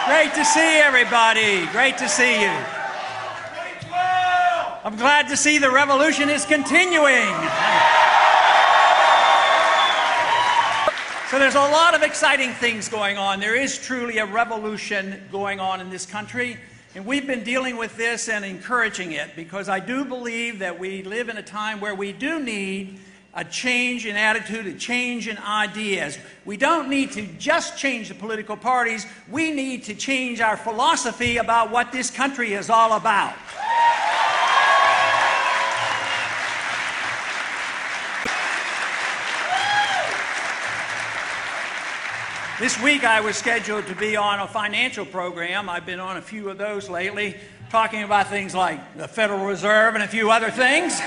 Great to see everybody. Great to see you. I'm glad to see the revolution is continuing. So there's a lot of exciting things going on. There is truly a revolution going on in this country. And we've been dealing with this and encouraging it because I do believe that we live in a time where we do need a change in attitude, a change in ideas. We don't need to just change the political parties. We need to change our philosophy about what this country is all about. This week I was scheduled to be on a financial program. I've been on a few of those lately, talking about things like the Federal Reserve and a few other things.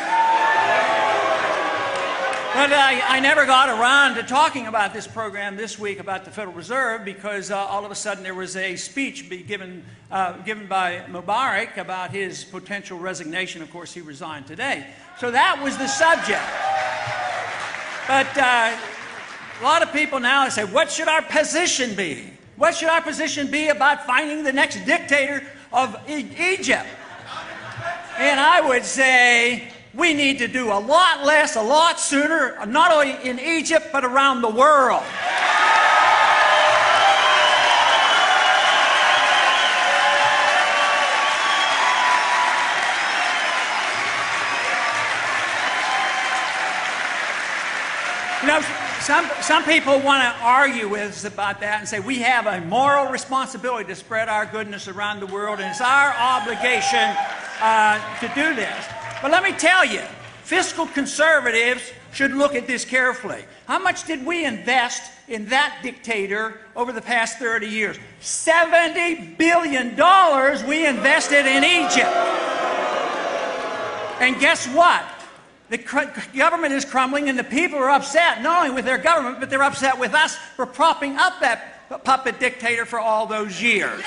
But I never got around to talking about this program this week about the Federal Reserve because all of a sudden there was a speech given by Mubarak about his potential resignation. Of course, he resigned today. So that was the subject. But a lot of people now say, what should our position be? What should our position be about finding the next dictator of Egypt? And I would say we need to do a lot less, a lot sooner, not only in Egypt, but around the world. You know, some people want to argue with us about that and say we have a moral responsibility to spread our goodness around the world, and it's our obligation to do this. But let me tell you, fiscal conservatives should look at this carefully. How much did we invest in that dictator over the past 30 years? $70 billion we invested in Egypt. And guess what? The government is crumbling and the people are upset, not only with their government, but they're upset with us for propping up that puppet dictator for all those years.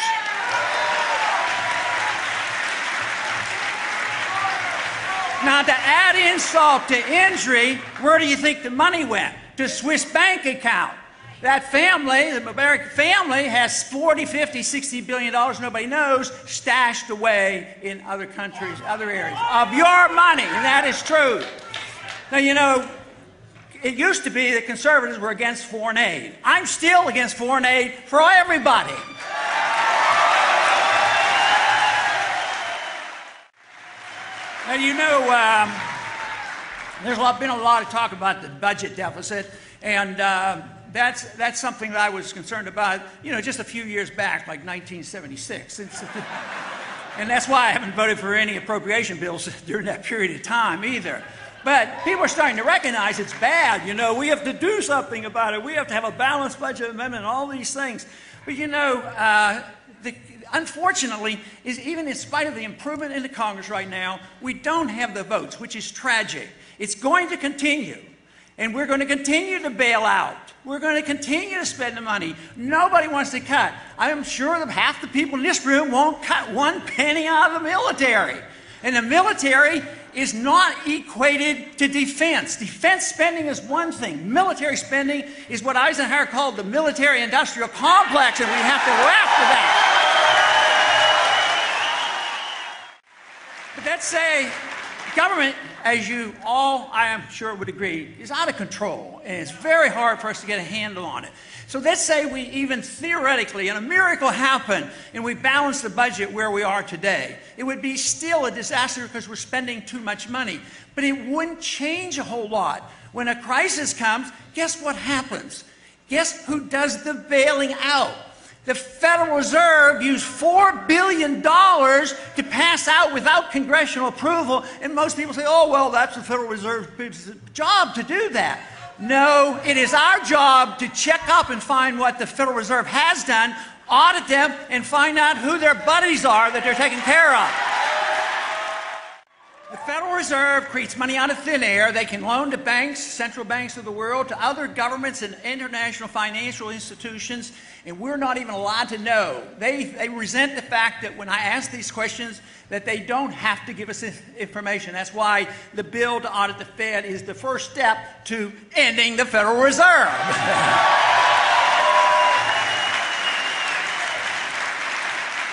Now, to add insult to injury, where do you think the money went? To Swiss bank account. That family, the Mubarak family, has 40, 50, 60 billion dollars, nobody knows, stashed away in other countries, other areas of your money, and that is true. Now, you know, it used to be that conservatives were against foreign aid. I'm still against foreign aid for everybody. Now, you know, there's been a lot of talk about the budget deficit, and that's something that I was concerned about, you know, just a few years back, like 1976. And that's why I haven't voted for any appropriation bills during that period of time either. But people are starting to recognize it's bad. You know, we have to do something about it. We have to have a balanced budget amendment and all these things. But, you know, unfortunately, even in spite of the improvement in the Congress right now, we don't have the votes, which is tragic. It's going to continue. And we're going to continue to bail out. We're going to continue to spend the money. Nobody wants to cut. I'm sure that half the people in this room won't cut one penny out of the military. And the military is not equated to defense. Defense spending is one thing. Military spending is what Eisenhower called the military-industrial complex, and we have to go after that. But let's say government, as you all, I am sure, would agree, is out of control, and it's very hard for us to get a handle on it. So let's say we even theoretically, and a miracle happened, and we balance the budget where we are today. It would be still a disaster because we're spending too much money. But it wouldn't change a whole lot. When a crisis comes, guess what happens? Guess who does the bailing out? The Federal Reserve used $4 billion to pass out without congressional approval, and most people say, oh, well, that's the Federal Reserve's job to do that. No, it is our job to check up and find what the Federal Reserve has done, audit them, and find out who their buddies are that they're taking care of. The Federal Reserve creates money out of thin air. They can loan to banks, central banks of the world, to other governments and international financial institutions, and we're not even allowed to know. They resent the fact that when I ask these questions, that they don't have to give us information. That's why the bill to audit the Fed is the first step to ending the Federal Reserve.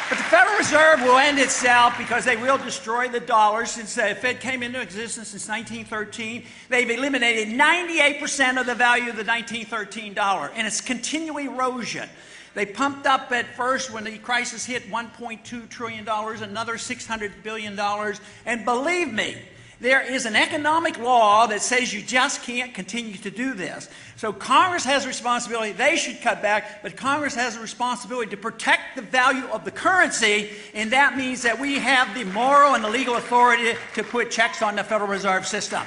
But the Federal Reserve will end itself because they will destroy the dollar. Since the Fed came into existence since 1913, they've eliminated 98% of the value of the 1913 dollar, and it's continual erosion. They pumped up at first when the crisis hit $1.2 trillion, another $600 billion, and believe me, there is an economic law that says you just can't continue to do this. So Congress has a responsibility. They should cut back, but Congress has a responsibility to protect the value of the currency, and that means that we have the moral and the legal authority to put checks on the Federal Reserve System.